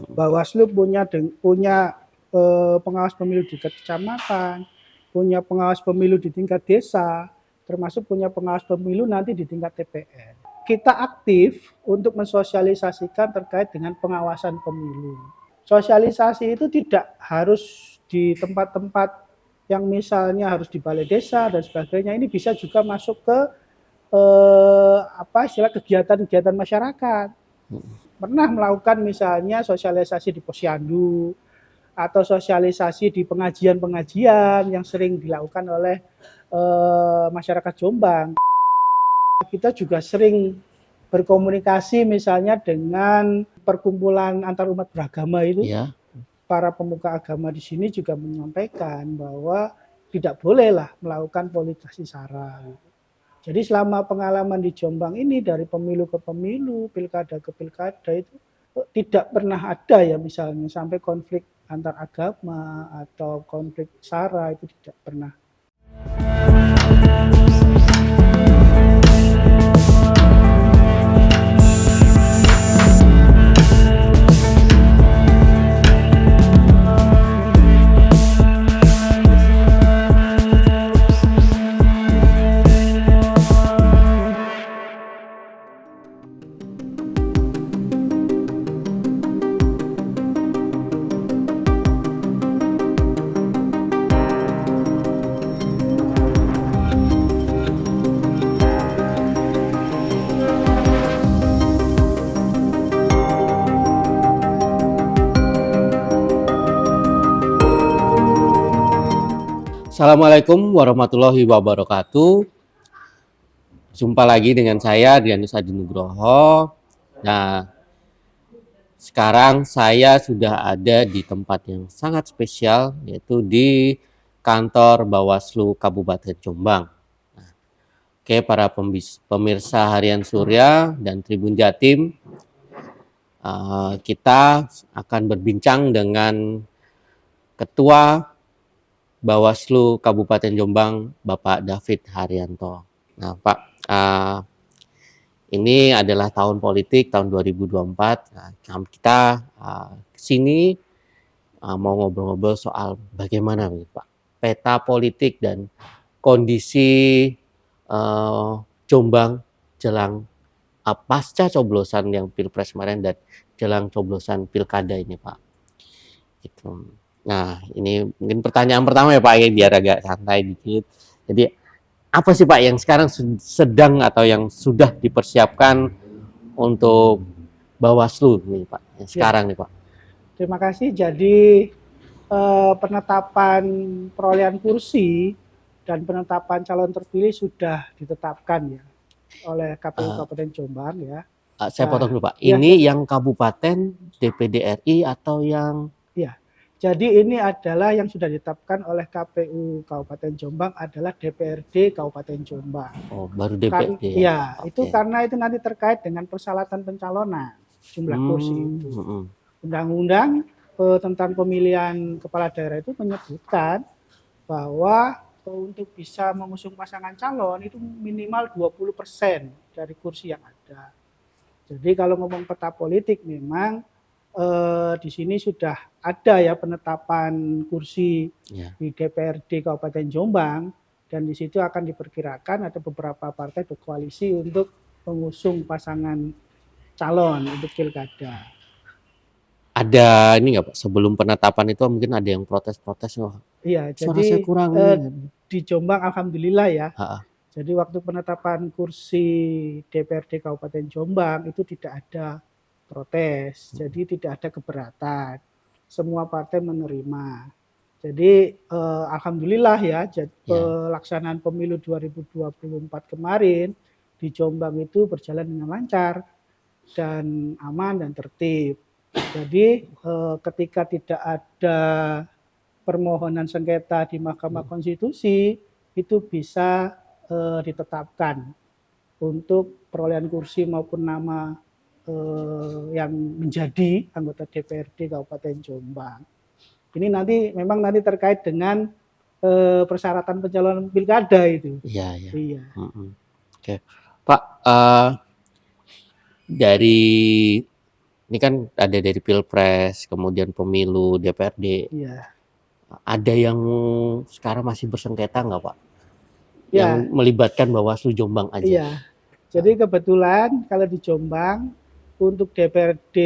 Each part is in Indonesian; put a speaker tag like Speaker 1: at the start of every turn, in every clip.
Speaker 1: Bawaslu punya pengawas pemilu di tingkat kecamatan, punya pengawas pemilu di tingkat desa, termasuk punya pengawas pemilu nanti di tingkat TPN. Kita aktif untuk mensosialisasikan terkait dengan pengawasan pemilu. Sosialisasi itu tidak harus di tempat-tempat yang misalnya harus di balai desa dan sebagainya. Ini bisa juga masuk ke istilah kegiatan-kegiatan masyarakat. Pernah melakukan misalnya sosialisasi di posyandu atau sosialisasi di pengajian-pengajian yang sering dilakukan oleh masyarakat Jombang. Kita juga sering berkomunikasi misalnya dengan perkumpulan antar umat beragama itu.
Speaker 2: Ya.
Speaker 1: Para pemuka agama di sini juga menyampaikan bahwa tidak bolehlah melakukan politisasi sara. Jadi selama pengalaman di Jombang ini dari pemilu ke pemilu, pilkada ke pilkada itu tidak pernah ada ya misalnya sampai konflik antar agama atau konflik sara, itu tidak pernah.
Speaker 2: Assalamualaikum warahmatullahi wabarakatuh. Jumpa lagi dengan saya Adrianus Adi Nugroho. Nah, sekarang saya sudah ada di tempat yang sangat spesial, yaitu di kantor Bawaslu Kabupaten Jombang. Nah, oke, para pemirsa Harian Surya dan Tribun Jatim, kita akan berbincang dengan Ketua Bawaslu Kabupaten Jombang, Bapak David Haryanto. Nah, Pak, ini adalah tahun politik, tahun 2024. Nah, kita kesini mau ngobrol-ngobrol soal bagaimana nih, Pak, peta politik dan kondisi Jombang jelang pasca coblosan yang Pilpres kemarin dan jelang coblosan Pilkada ini, Pak. Gitu. Nah, ini mungkin pertanyaan pertama ya Pak, ya, biar agak santai dikit. Jadi, apa sih Pak yang sekarang sedang atau yang sudah dipersiapkan untuk Bawaslu nih Pak, yang sekarang nih Pak?
Speaker 1: Terima kasih. Jadi penetapan perolehan kursi dan penetapan calon terpilih sudah ditetapkan ya oleh KPU Kabupaten Jombang ya.
Speaker 2: Saya potong dulu Pak. Ini yang Kabupaten DPD RI atau yang?
Speaker 1: Ya. Jadi ini adalah yang sudah ditetapkan oleh KPU Kabupaten Jombang adalah DPRD Kabupaten Jombang.
Speaker 2: Oh, baru DPRD.
Speaker 1: Ya, okay. Itu karena itu nanti terkait dengan persyaratan pencalonan jumlah kursi itu. Undang-undang tentang pemilihan kepala daerah itu menyebutkan bahwa untuk bisa mengusung pasangan calon itu minimal 20% dari kursi yang ada. Jadi kalau ngomong peta politik memang di sini sudah ada ya penetapan kursi di DPRD Kabupaten Jombang, dan di situ akan diperkirakan ada beberapa partai berkoalisi untuk mengusung pasangan calon untuk pilkada.
Speaker 2: Ada ini nggak Pak, sebelum penetapan itu mungkin ada yang protes-protes nggak?
Speaker 1: Iya, jadi
Speaker 2: kurang
Speaker 1: di Jombang alhamdulillah ya. Jadi waktu penetapan kursi DPRD Kabupaten Jombang itu tidak ada protes, jadi tidak ada keberatan, semua partai menerima. Jadi alhamdulillah ya, pelaksanaan pemilu 2024 kemarin di Jombang itu berjalan dengan lancar dan aman dan tertib. Jadi ketika tidak ada permohonan sengketa di Mahkamah Konstitusi, itu bisa ditetapkan untuk perolehan kursi maupun nama yang menjadi anggota DPRD Kabupaten Jombang. Ini nanti memang nanti terkait dengan persyaratan pencalonan pilkada itu.
Speaker 2: Iya. Oke. Pak, dari Ini kan ada dari Pilpres, kemudian pemilu, DPRD.
Speaker 1: Iya.
Speaker 2: Ada yang sekarang masih bersengketa nggak Pak? Yang
Speaker 1: Ya,
Speaker 2: melibatkan Bawaslu Jombang aja.
Speaker 1: iya. Jadi kebetulan kalau di Jombang untuk DPRD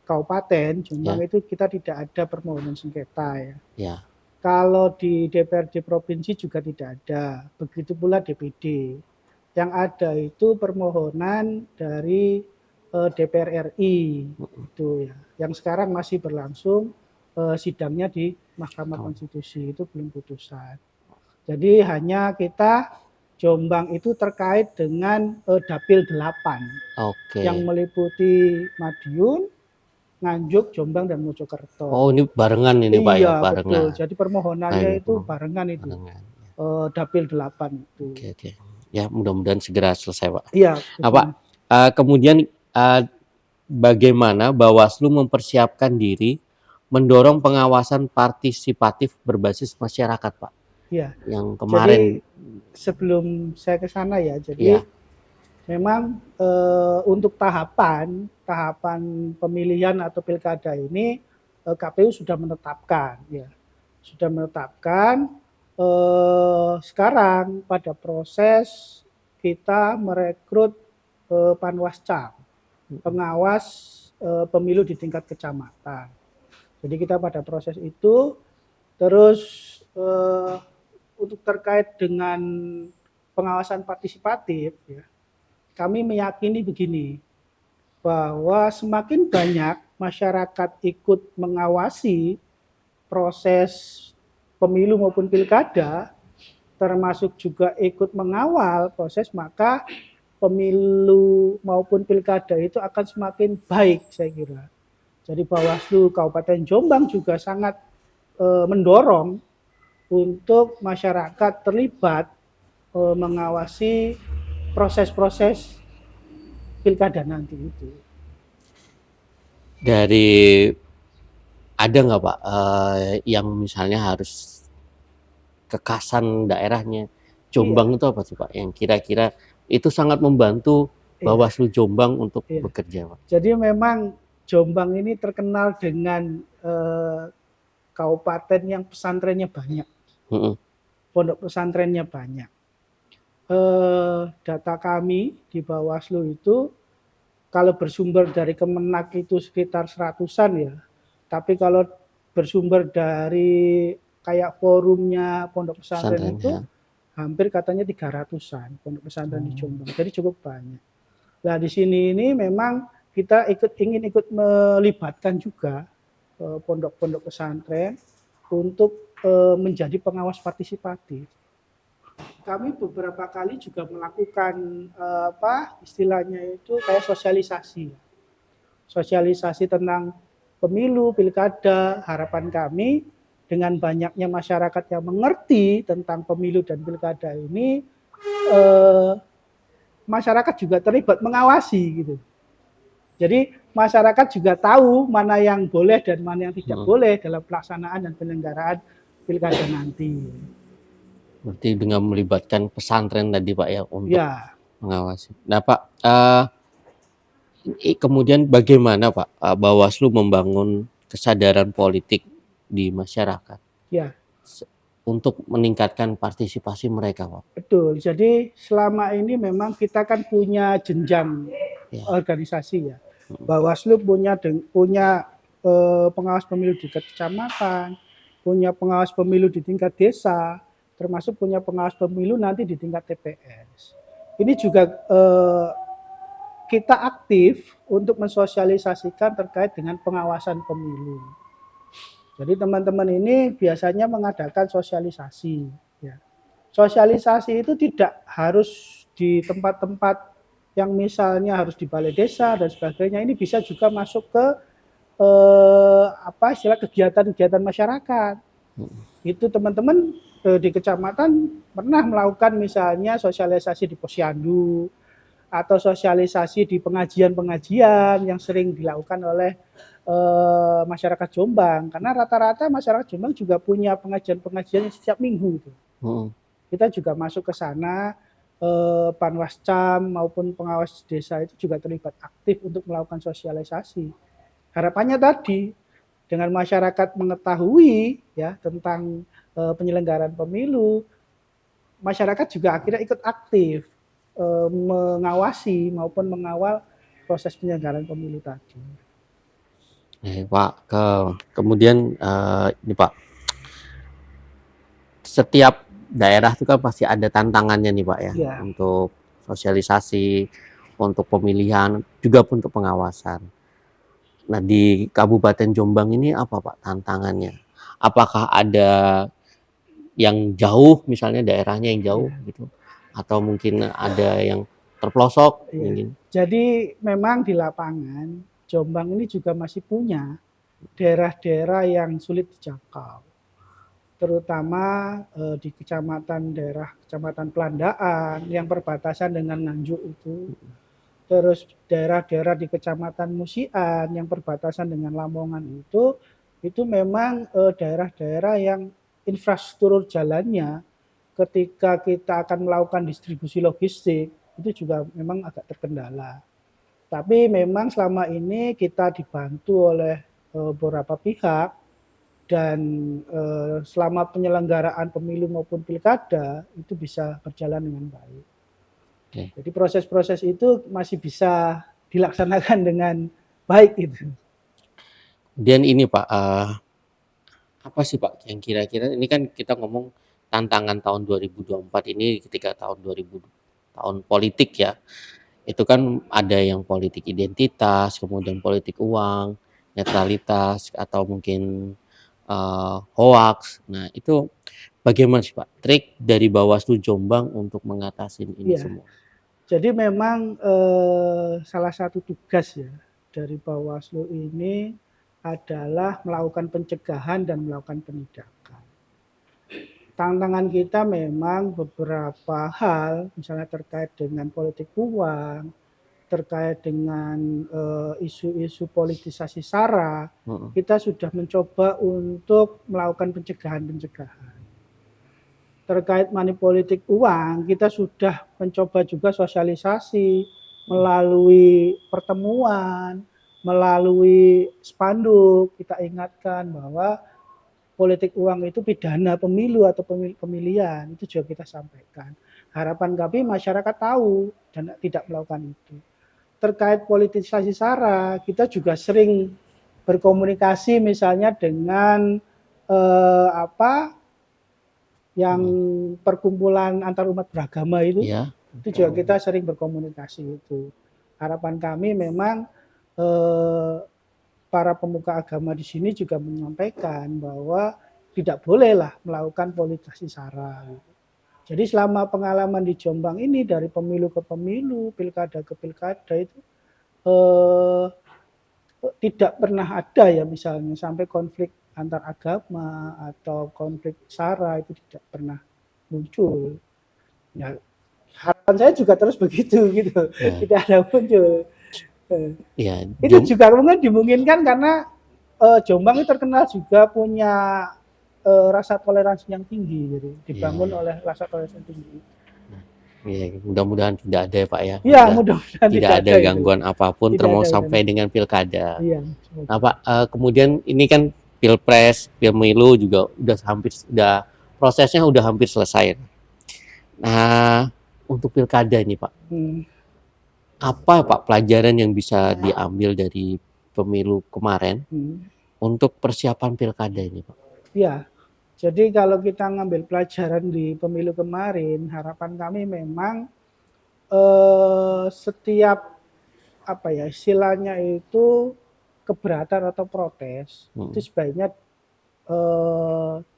Speaker 1: Kabupaten Jombang
Speaker 2: Ya,
Speaker 1: itu kita tidak ada permohonan sengketa ya.
Speaker 2: ya.
Speaker 1: Kalau di DPRD provinsi juga tidak ada. Begitu pula DPD. Yang ada itu permohonan dari DPR RI itu ya. Yang sekarang masih berlangsung sidangnya di Mahkamah
Speaker 2: Oh,
Speaker 1: Konstitusi itu belum putusan. Jadi hanya kita Jombang itu terkait dengan Dapil 8
Speaker 2: oke.
Speaker 1: yang meliputi Madiun, Nganjuk, Jombang, dan Mojokerto.
Speaker 2: Oh, ini barengan ini Pak ya,
Speaker 1: Iya, betul.
Speaker 2: barengan.
Speaker 1: Jadi
Speaker 2: Nah,
Speaker 1: permohonannya
Speaker 2: ini
Speaker 1: itu barengan itu.
Speaker 2: barengan.
Speaker 1: Dapil 8 itu.
Speaker 2: Oke. Ya, mudah-mudahan segera selesai Pak.
Speaker 1: Iya,
Speaker 2: Pak, kemudian bagaimana Bawaslu mempersiapkan diri mendorong pengawasan partisipatif berbasis masyarakat, Pak?
Speaker 1: Iya.
Speaker 2: Yang
Speaker 1: Jadi
Speaker 2: kemarin,
Speaker 1: sebelum saya ke sana ya,
Speaker 2: ya,
Speaker 1: jadi memang untuk tahapan pemilihan atau pilkada ini KPU sudah menetapkan ya. Sudah menetapkan sekarang pada proses kita merekrut Panwascam, pengawas pemilu di tingkat kecamatan. Jadi kita pada proses itu, terus untuk terkait dengan pengawasan partisipatif, ya, kami meyakini begini, bahwa semakin banyak masyarakat ikut mengawasi proses pemilu maupun pilkada, termasuk juga ikut mengawal proses, maka pemilu maupun pilkada itu akan semakin baik, saya kira. Jadi Bawaslu Kabupaten Jombang juga sangat mendorong untuk masyarakat terlibat mengawasi proses-proses pilkada nanti itu.
Speaker 2: dari ada nggak Pak yang misalnya harus kekasan daerahnya Jombang itu apa sih Pak? Yang kira-kira itu sangat membantu Bawaslu Jombang untuk bekerja Pak.
Speaker 1: Jadi memang Jombang ini terkenal dengan kabupaten yang pesantrennya banyak, pondok pesantrennya banyak. Data kami di Bawaslu itu kalau bersumber dari Kemenak itu sekitar 100-an ya. Tapi kalau bersumber dari kayak forumnya pondok pesantren itu hampir katanya 300-an pondok pesantren di Jombang. Jadi cukup banyak. Nah, di sini ini memang kita ingin ikut melibatkan juga pondok-pondok pesantren untuk menjadi pengawas partisipatif. Kami beberapa kali juga melakukan istilahnya itu kayak sosialisasi. Sosialisasi tentang pemilu, pilkada. Harapan kami dengan banyaknya masyarakat yang mengerti tentang pemilu dan pilkada ini, masyarakat juga terlibat mengawasi gitu. Jadi masyarakat juga tahu mana yang boleh dan mana yang tidak boleh dalam pelaksanaan dan penyelenggaraan pilkada nanti.
Speaker 2: Berarti dengan melibatkan pesantren tadi Pak ya untuk mengawasi. Nah Pak, kemudian bagaimana Pak Bawaslu membangun kesadaran politik di masyarakat?
Speaker 1: Ya.
Speaker 2: Untuk meningkatkan partisipasi mereka Pak.
Speaker 1: Betul. Jadi selama ini memang kita kan punya jenjang organisasi ya. Bawaslu punya pengawas pemilu di tingkat kecamatan, punya pengawas pemilu di tingkat desa, termasuk punya pengawas pemilu nanti di tingkat TPS. Ini juga kita aktif untuk mensosialisasikan terkait dengan pengawasan pemilu. Jadi teman-teman ini biasanya mengadakan sosialisasi. Ya. Sosialisasi itu tidak harus di tempat-tempat yang misalnya harus di balai desa dan sebagainya. Ini bisa juga masuk ke istilah kegiatan-kegiatan masyarakat. Itu teman-teman di kecamatan pernah melakukan misalnya sosialisasi di posyandu atau sosialisasi di pengajian-pengajian yang sering dilakukan oleh masyarakat Jombang, karena rata-rata masyarakat Jombang juga punya pengajian-pengajian setiap minggu itu. Kita juga masuk ke sana Panwascam maupun pengawas desa itu juga terlibat aktif untuk melakukan sosialisasi. Harapannya tadi dengan masyarakat mengetahui ya tentang penyelenggaraan pemilu, masyarakat juga akhirnya ikut aktif mengawasi maupun mengawal proses penyelenggaraan pemilu tadi.
Speaker 2: Pak, kemudian ini Pak, setiap daerah itu kan pasti ada tantangannya nih Pak ya,
Speaker 1: Ya.
Speaker 2: untuk sosialisasi, untuk pemilihan, juga untuk pengawasan. Nah di Kabupaten Jombang ini apa Pak tantangannya? Apakah ada yang jauh, misalnya daerahnya yang jauh gitu, atau mungkin ada yang terpelosok? Mungkin.
Speaker 1: Jadi memang di lapangan Jombang ini juga masih punya daerah-daerah yang sulit dijangkau, terutama di Kecamatan Pelandaan yang perbatasan dengan Nganjuk itu, terus daerah-daerah di Kecamatan Musian yang perbatasan dengan Lamongan itu memang daerah-daerah yang infrastruktur jalannya ketika kita akan melakukan distribusi logistik itu juga memang agak terkendala. Tapi memang selama ini kita dibantu oleh beberapa pihak dan selama penyelenggaraan pemilu maupun pilkada itu bisa berjalan dengan baik. Okay. Jadi proses-proses itu masih bisa dilaksanakan dengan baik itu.
Speaker 2: Dan ini Pak, apa sih Pak yang kira-kira ini kan kita ngomong tantangan tahun 2024 ini ketika tahun politik ya. Itu kan ada yang politik identitas, kemudian politik uang, netralitas, atau mungkin hoax. Nah itu bagaimana sih Pak trik dari Bawaslu Jombang untuk mengatasi ini semua?
Speaker 1: Jadi memang salah satu tugas ya dari Bawaslu ini adalah melakukan pencegahan dan melakukan penindakan. Tantangan kita memang beberapa hal, misalnya terkait dengan politik uang, terkait dengan isu-isu politisasi SARA, kita sudah mencoba untuk melakukan pencegahan-pencegahan. Terkait money politik uang, kita sudah mencoba juga sosialisasi melalui pertemuan, melalui spanduk, kita ingatkan bahwa politik uang itu pidana pemilu atau pemilihan, itu juga kita sampaikan. Harapan kami masyarakat tahu dan tidak melakukan itu. Terkait politisasi SARA, kita juga sering berkomunikasi misalnya dengan yang perkumpulan antar umat beragama itu, itu juga kita sering berkomunikasi itu. Harapan kami memang para pemuka agama di sini juga menyampaikan bahwa tidak bolehlah melakukan politisasi SARA. Jadi selama pengalaman di Jombang ini dari pemilu ke pemilu, pilkada ke pilkada itu tidak pernah ada ya misalnya sampai konflik antar agama atau konflik SARA itu tidak pernah muncul. Ya, harapan saya juga terus begitu gitu, tidak ada muncul. Ya, itu juga mungkin dimungkinkan karena Jombang itu terkenal juga punya rasa toleransi yang tinggi, jadi dibangun oleh rasa toleransi yang tinggi.
Speaker 2: Ya, mudah-mudahan tidak ada ya Pak ya.
Speaker 1: Iya, mudah-mudahan
Speaker 2: tidak ada gangguan itu. Apapun termasuk sampai dengan pilkada. Iya. Nah Pak, kemudian ini kan pilpres, pemilu juga prosesnya udah hampir selesai. Nah, untuk pilkada ini Pak, apa Pak pelajaran yang bisa diambil dari pemilu kemarin untuk persiapan pilkada ini Pak?
Speaker 1: Ya, jadi kalau kita ngambil pelajaran di pemilu kemarin, harapan kami memang setiap istilahnya itu keberatan atau protes itu sebaiknya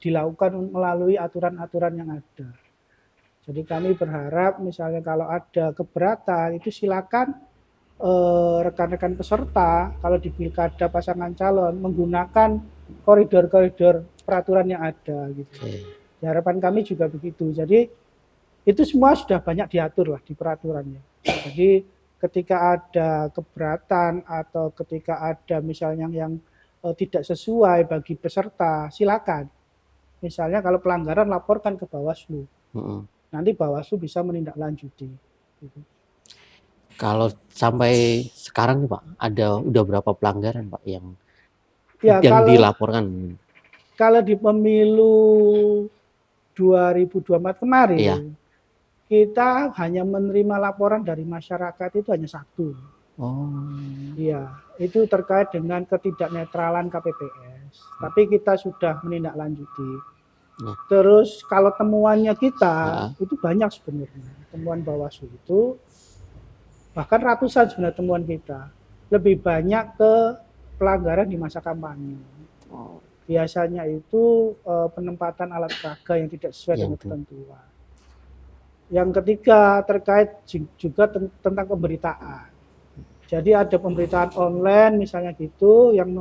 Speaker 1: dilakukan melalui aturan-aturan yang ada. Jadi kami berharap misalnya kalau ada keberatan itu silakan rekan-rekan peserta kalau di pilkada pasangan calon menggunakan koridor-koridor peraturan yang ada gitu. Harapan kami juga begitu. Jadi itu semua sudah banyak diatur lah di peraturannya. Jadi ketika ada keberatan atau ketika ada misalnya yang tidak sesuai bagi peserta, silakan. Misalnya kalau pelanggaran laporkan ke Bawaslu. nanti Bawaslu bisa menindaklanjuti. Gitu.
Speaker 2: Kalau sampai sekarang nih Pak, udah berapa pelanggaran Pak yang
Speaker 1: kalau
Speaker 2: dilaporkan?
Speaker 1: Kalau di pemilu 2024 kemarin,
Speaker 2: Iya.
Speaker 1: kita hanya menerima laporan dari masyarakat itu hanya 1. Iya, itu terkait dengan ketidaknetralan KPPS. Tapi kita sudah menindaklanjuti. Terus kalau temuannya kita itu banyak sebenarnya. Temuan Bawaslu itu bahkan ratusan sebenarnya temuan kita. Lebih banyak ke pelanggaran di masa kampanye. Biasanya itu penempatan alat peraga yang tidak sesuai dengan ketentuan. Yang ketiga terkait juga tentang pemberitaan. Jadi ada pemberitaan online misalnya gitu yang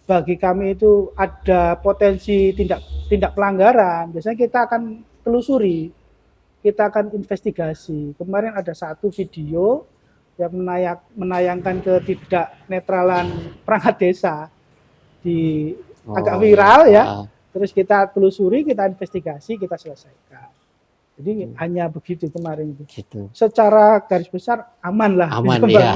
Speaker 1: bagi kami itu ada potensi tindak pelanggaran. Biasanya kita akan telusuri, kita akan investigasi. Kemarin ada satu video yang menayangkan ketidaknetralan perangkat desa agak viral ya. Terus kita telusuri, kita investigasi, kita selesaikan. Jadi hanya begitu kemarin itu. Gitu. Secara garis besar aman lah.
Speaker 2: Aman ya,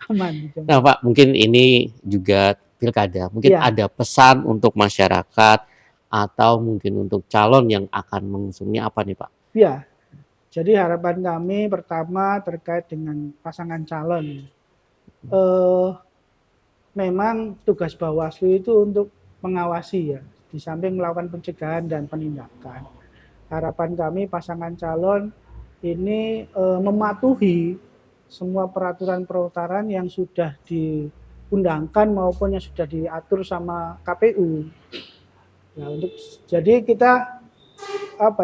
Speaker 1: aman.
Speaker 2: Nah Pak, mungkin ini juga pilkada. Mungkin ada pesan untuk masyarakat atau mungkin untuk calon yang akan mengusungnya apa nih Pak?
Speaker 1: Ya, jadi harapan kami pertama terkait dengan pasangan calon. Memang tugas Bawaslu itu untuk mengawasi ya, di samping melakukan pencegahan dan penindakan. Harapan kami pasangan calon ini mematuhi semua peraturan peraturan yang sudah diundangkan maupun yang sudah diatur sama KPU. Nah, jadi kita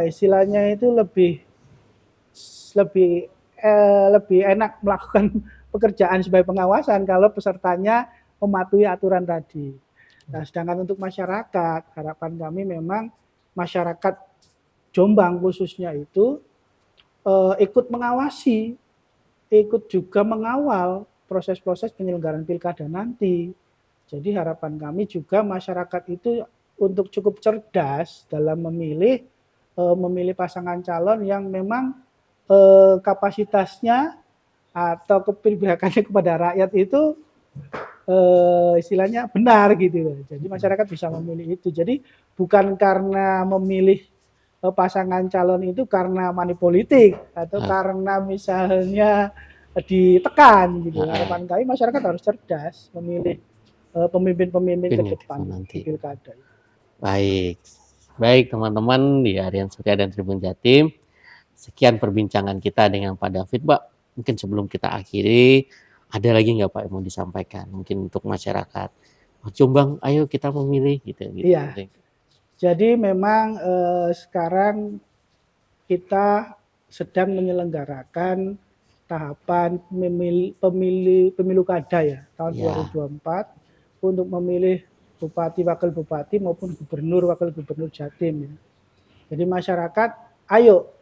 Speaker 1: istilahnya itu lebih enak melakukan pekerjaan sebagai pengawasan kalau pesertanya mematuhi aturan tadi. Nah, sedangkan untuk masyarakat, harapan kami memang masyarakat Jombang khususnya itu ikut mengawasi, ikut juga mengawal proses-proses penyelenggaraan pilkada nanti. Jadi harapan kami juga masyarakat itu untuk cukup cerdas dalam memilih pasangan calon yang memang kapasitasnya atau keberpihakannya kepada rakyat itu istilahnya benar gitu. Jadi masyarakat bisa memilih itu. Jadi bukan karena memilih pasangan calon itu karena money politik atau karena misalnya ditekan gitu. Harapan kami masyarakat harus cerdas memilih pemimpin-pemimpin ke depan nanti pilkada.
Speaker 2: Baik teman-teman di Harian Surya dan Tribun Jatim. Sekian perbincangan kita dengan Pak David, Pak. Mungkin sebelum kita akhiri, ada lagi nggak Pak yang mau disampaikan? Mungkin untuk masyarakat Jombang, ayo kita memilih gitu.
Speaker 1: Iya. Jadi memang sekarang kita sedang menyelenggarakan tahapan pemilu kada ya tahun 2024 untuk memilih bupati, wakil bupati maupun gubernur, wakil gubernur Jatim. Ya. Jadi masyarakat, ayo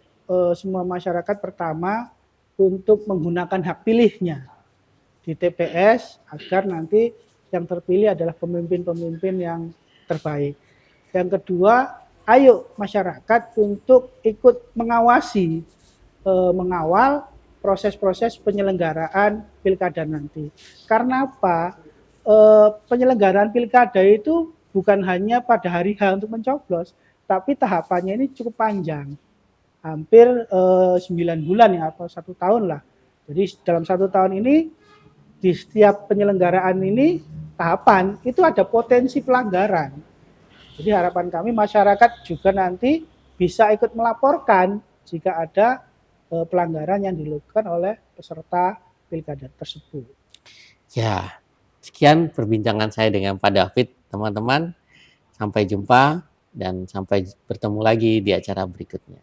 Speaker 1: semua masyarakat pertama untuk menggunakan hak pilihnya di TPS agar nanti yang terpilih adalah pemimpin-pemimpin yang terbaik. Yang kedua, ayo masyarakat untuk ikut mengawasi, mengawal proses-proses penyelenggaraan pilkada nanti. Karena apa? Penyelenggaraan pilkada itu bukan hanya pada hari H untuk mencoblos, tapi tahapannya ini cukup panjang. Hampir 9 bulan ya, atau 1 tahun lah. Jadi dalam 1 tahun ini, di setiap penyelenggaraan ini, tahapan, itu ada potensi pelanggaran. Jadi harapan kami masyarakat juga nanti bisa ikut melaporkan jika ada pelanggaran yang dilakukan oleh peserta pilkada tersebut.
Speaker 2: Ya, sekian perbincangan saya dengan Pak David, teman-teman. Sampai jumpa dan sampai bertemu lagi di acara berikutnya.